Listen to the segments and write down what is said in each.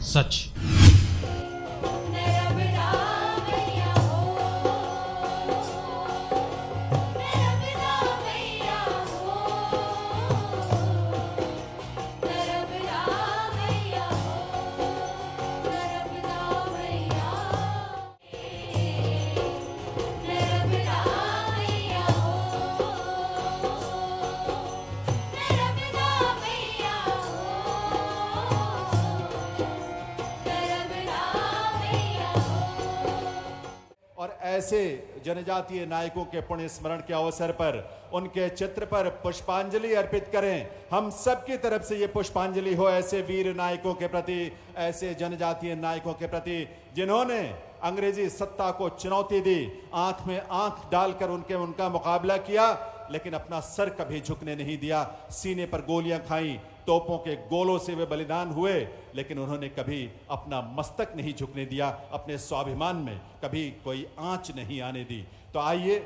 सच। और ऐसे जनजातीय नायकों के पुण्य स्मरण के अवसर पर उनके चित्र पर पुष्पांजलि अर्पित करें। हम सबकी तरफ से ये पुष्पांजलि हो ऐसे वीर नायकों के प्रति, ऐसे जनजातीय नायकों के प्रति जिन्होंने अंग्रेजी सत्ता को चुनौती दी, आंख में आंख डालकर उनका मुकाबला किया, लेकिन अपना सर कभी झुकने नहीं दिया। सीने पर गोलियां खाई, तोपों के गोलों से वे बलिदान हुए, लेकिन उन्होंने कभी अपना मस्तक नहीं झुकने दिया, अपने स्वाभिमान में कभी कोई आंच नहीं आने दी। तो आइए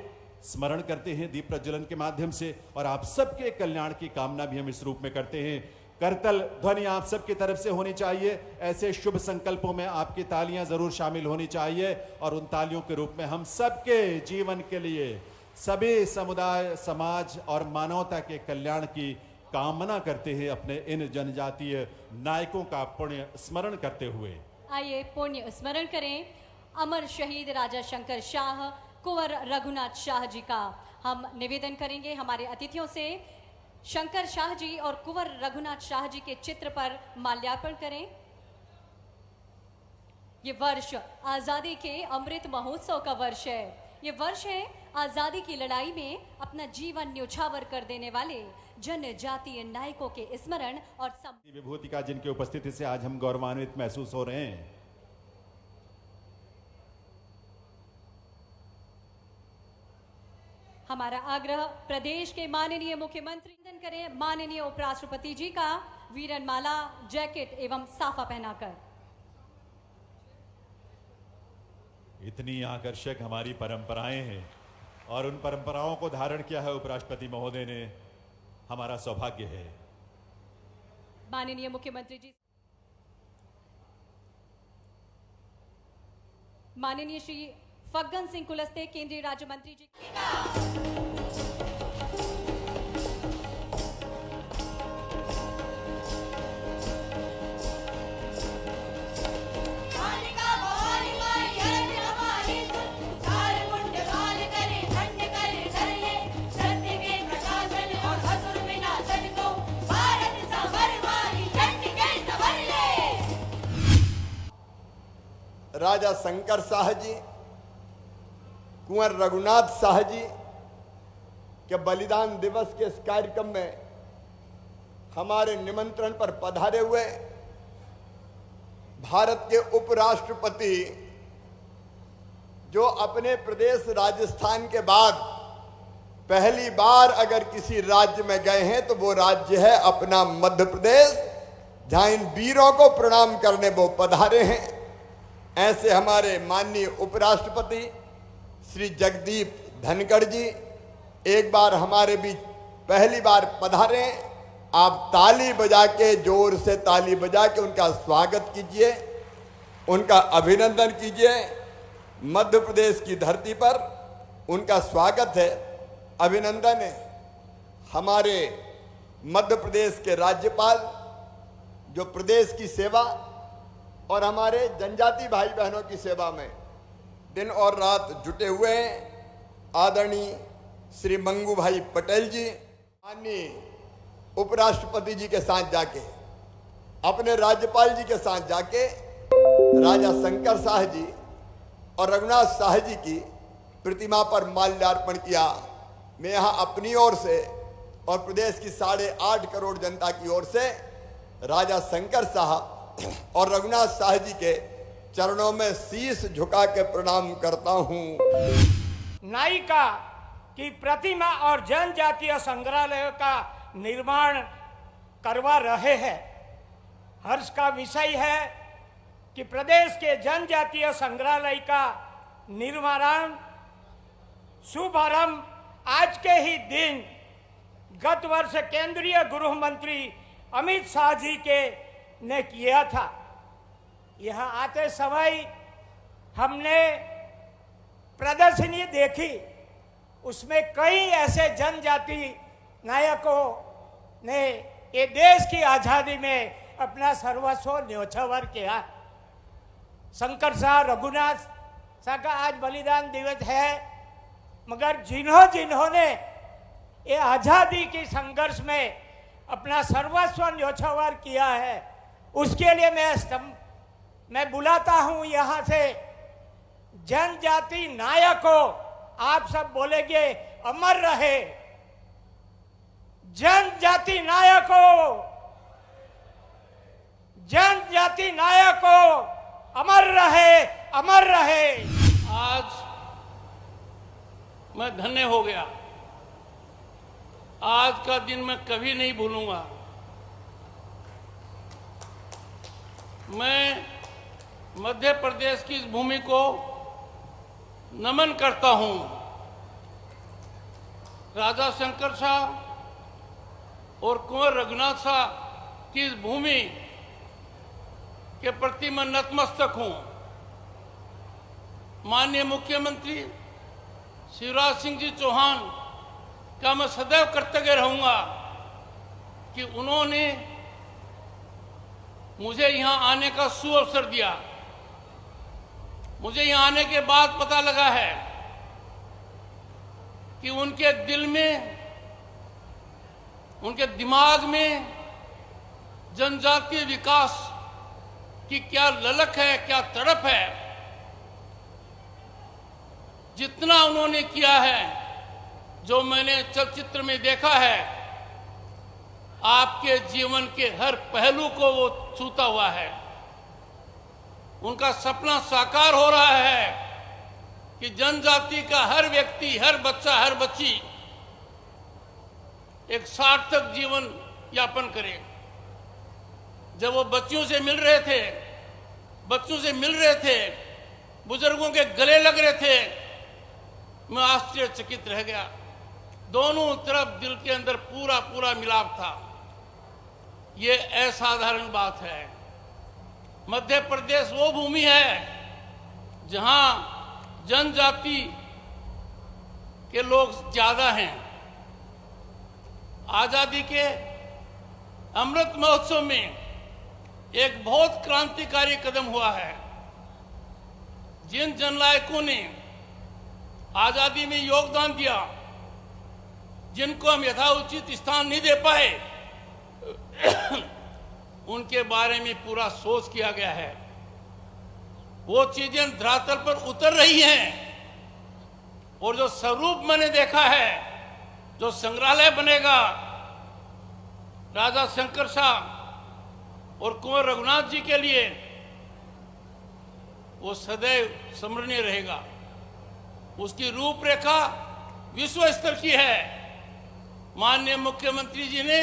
स्मरण करते हैं दीप प्रज्वलन के माध्यम से, और आप सबके कल्याण की कामना भी हम इस रूप में करते हैं। करतल ध्वनि आप सबकी तरफ से होनी चाहिए। ऐसे शुभ संकल्पों में आपकी तालियां जरूर शामिल होनी चाहिए, और उन तालियों के रूप में हम सबके जीवन के लिए, सभी समुदाय, समाज और मानवता के कल्याण की कामना करते हैं अपने इन जनजातीय नायकों का पुण्य स्मरण करते हुए। आइए पुण्य स्मरण करें अमर शहीद राजा शंकर शाह, कुंवर रघुनाथ शाह जी का। हम निवेदन करेंगे हमारे अतिथियों से, शंकर शाह जी और कुंवर रघुनाथ शाह जी के चित्र पर माल्यार्पण करें। ये वर्ष आजादी के अमृत महोत्सव का वर्ष है। ये वर्ष है आजादी की लड़ाई में अपना जीवन न्योछावर कर देने वाले जनजातीय नायकों के स्मरण और विभूति का, जिनकी उपस्थिति से आज हम गौरवान्वित महसूस हो रहे हैं। हमारा आग्रह प्रदेश के माननीय मुख्यमंत्री करें माननीय उपराष्ट्रपति जी का वीरनमाला, जैकेट एवं साफा पहनाकर। इतनी आकर्षक हमारी परंपराएं हैं, और उन परंपराओं को धारण किया है उपराष्ट्रपति महोदय ने, हमारा सौभाग्य है। माननीय मुख्यमंत्री जी, माननीय श्री फग्गन सिंह कुलस्ते, केंद्रीय राज्य मंत्री जी। राजा शंकर शाह जी, कुंवर रघुनाथ शाह जी के बलिदान दिवस के इस कार्यक्रम में हमारे निमंत्रण पर पधारे हुए भारत के उपराष्ट्रपति, जो अपने प्रदेश राजस्थान के बाद पहली बार अगर किसी राज्य में गए हैं तो वो राज्य है अपना मध्य प्रदेश, जहां इन वीरों को प्रणाम करने वो पधारे हैं। ऐसे हमारे माननीय उपराष्ट्रपति श्री जगदीप धनखड़ जी एक बार हमारे बीच पहली बार पधारे। आप ताली बजा के, जोर से ताली बजा के उनका स्वागत कीजिए, उनका अभिनंदन कीजिए। मध्य प्रदेश की धरती पर उनका स्वागत है, अभिनंदन है। हमारे मध्य प्रदेश के राज्यपाल, जो प्रदेश की सेवा और हमारे जनजाति भाई बहनों की सेवा में दिन और रात जुटे हुए हैं, आदरणीय श्री मंगू भाई पटेल जी, माननीय उपराष्ट्रपति जी के साथ जाके, अपने राज्यपाल जी के साथ जाके राजा शंकर शाह जी और रघुनाथ शाह जी की प्रतिमा पर माल्यार्पण किया। मैं यहाँ अपनी ओर से और प्रदेश की 8.5 करोड़ जनता की ओर से राजा शंकर शाह और रघुनाथ शाह जी के चरणों में शीश झुका के प्रणाम करता हूँ। नायिका की प्रतिमा और जनजातीय संग्रहालय का निर्माण करवा रहे हैं। हर्ष का विषय है कि प्रदेश के जनजातीय संग्रहालय का निर्माण शुभारंभ आज के ही दिन गत वर्ष केंद्रीय गृह मंत्री अमित शाह जी के ने किया था। यहाँ आते समय हमने प्रदर्शनी देखी, उसमें कई ऐसे जनजाति नायकों ने ये देश की आज़ादी में अपना सर्वस्व न्योछावर किया। शंकर शाह, रघुनाथ शाह का आज बलिदान दिवस है, मगर जिन्होंने ये आज़ादी की संघर्ष में अपना सर्वस्व न्योछावर किया है, उसके लिए मैं बुलाता हूं यहाँ से जनजाति नायकों। आप सब बोलेंगे अमर रहे जनजाति नायकों, जनजाति नायकों, अमर रहे, अमर रहे। आज मैं धन्य हो गया। आज का दिन मैं कभी नहीं भूलूंगा। मैं मध्य प्रदेश की इस भूमि को नमन करता हूं। राजा शंकर शाह और कुंवर रघुनाथ शाह की इस भूमि के प्रति मैं नतमस्तक हूं। माननीय मुख्यमंत्री शिवराज सिंह जी चौहान का मैं सदैव कृतज्ञ रहूंगा कि उन्होंने मुझे यहां आने का सुअवसर दिया। मुझे यहां आने के बाद पता लगा है कि उनके दिल में, उनके दिमाग में जनजातीय विकास की क्या ललक है, क्या तड़प है। जितना उन्होंने किया है, जो मैंने चलचित्र में देखा है, आपके जीवन के हर पहलू को वो छूता हुआ है। उनका सपना साकार हो रहा है कि जनजाति का हर व्यक्ति, हर बच्चा, हर बच्ची एक सार्थक जीवन यापन करे। जब वो बच्चियों से मिल रहे थे, बुजुर्गों के गले लग रहे थे, मैं आश्चर्यचकित रह गया। दोनों तरफ दिल के अंदर पूरा पूरा मिलाप था। ये असाधारण बात है। मध्य प्रदेश वो भूमि है जहां जनजाति के लोग ज्यादा हैं। आजादी के अमृत महोत्सव में एक बहुत क्रांतिकारी कदम हुआ है। जिन जननायकों ने आजादी में योगदान दिया, जिनको हम यथाउचित स्थान नहीं दे पाए, उनके बारे में पूरा सोच किया गया है। वो चीजें धरातल पर उतर रही हैं और जो स्वरूप मैंने देखा है, जो संग्रहालय बनेगा राजा शंकर शाह और कुंवर रघुनाथ जी के लिए, वो सदैव स्मरणीय रहेगा। उसकी रूपरेखा विश्व स्तर की है। माननीय मुख्यमंत्री जी ने,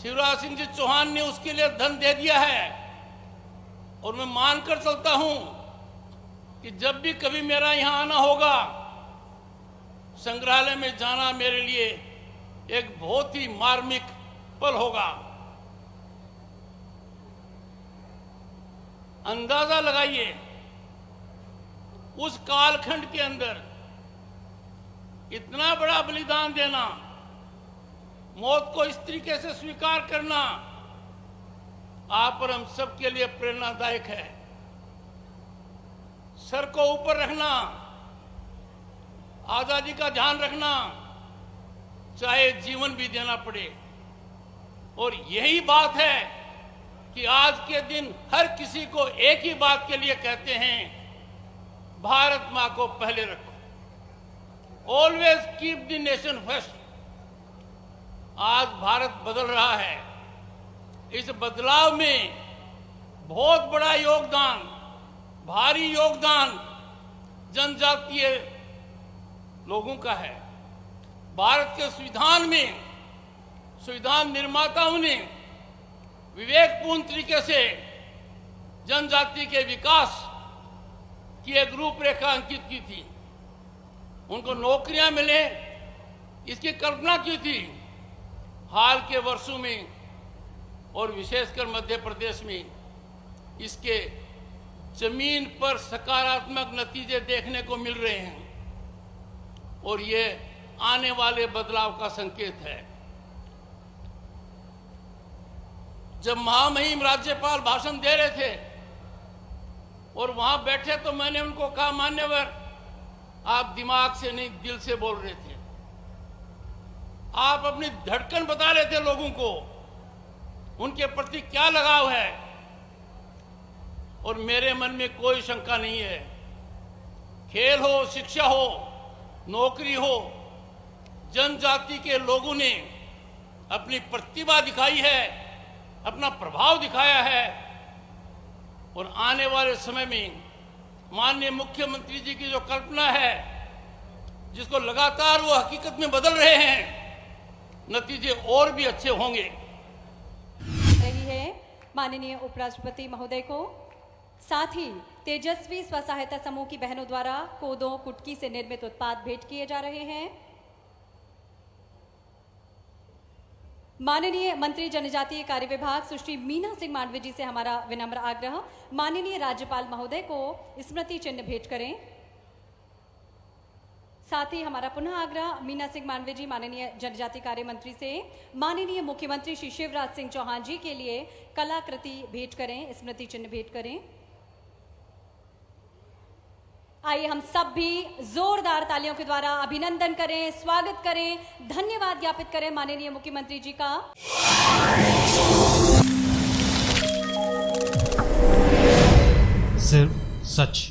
शिवराज सिंह जी चौहान ने उसके लिए धन दे दिया है। और मैं मानकर चलता हूं कि जब भी कभी मेरा यहां आना होगा, संग्रहालय में जाना मेरे लिए एक बहुत ही मार्मिक पल होगा। अंदाजा लगाइए, उस कालखंड के अंदर इतना बड़ा बलिदान देना, मौत को इस तरीके से स्वीकार करना, आप और हम सब के लिए प्रेरणादायक है। सर को ऊपर रखना, आजादी का ध्यान रखना, चाहे जीवन भी देना पड़े। और यही बात है कि आज के दिन हर किसी को एक ही बात के लिए कहते हैं, भारत मां को पहले रखो। Always keep the nation first. आज भारत बदल रहा है। इस बदलाव में बहुत बड़ा योगदान, भारी योगदान जनजातीय लोगों का है। भारत के संविधान में संविधान निर्माताओं ने विवेकपूर्ण तरीके से जनजाति के विकास की एक रूपरेखा अंकित की थी। उनको नौकरियां मिले, इसकी कल्पना की थी। हाल के वर्षों में और विशेषकर मध्य प्रदेश में इसके जमीन पर सकारात्मक नतीजे देखने को मिल रहे हैं और ये आने वाले बदलाव का संकेत है। जब महामहिम राज्यपाल भाषण दे रहे थे और वहां बैठे तो मैंने उनको कहा, मान्यवर आप दिमाग से नहीं दिल से बोल रहे थे, आप अपनी धड़कन बता रहे थे लोगों को, उनके प्रति क्या लगाव है। और मेरे मन में कोई शंका नहीं है, खेल हो, शिक्षा हो, नौकरी हो, जनजाति के लोगों ने अपनी प्रतिभा दिखाई है, अपना प्रभाव दिखाया है और आने वाले समय में माननीय मुख्यमंत्री जी की जो कल्पना है, जिसको लगातार वो हकीकत में बदल रहे हैं, नतीजे और भी अच्छे होंगे। रही है माननीय उपराष्ट्रपति महोदय को। साथ ही तेजस्वी स्व सहायता समूह की बहनों द्वारा कोदो कुटकी से निर्मित उत्पाद भेंट किए जा रहे हैं। माननीय मंत्री जनजातीय कार्य विभाग सुश्री मीना सिंह मांडवी जी से हमारा विनम्र आग्रह, माननीय राज्यपाल महोदय को स्मृति चिन्ह भेंट करें। साथ ही हमारा पुनः आग्रह मीना सिंह मांडवी जी माननीय जनजातीय कार्य मंत्री से माननीय मुख्यमंत्री श्री शिवराज सिंह चौहान जी के लिए कलाकृति भेंट करें, स्मृति चिन्ह भेंट करें। आइए हम सब भी जोरदार तालियों के द्वारा अभिनंदन करें, स्वागत करें, धन्यवाद ज्ञापित करें माननीय मुख्यमंत्री जी का। सिर्फ सच।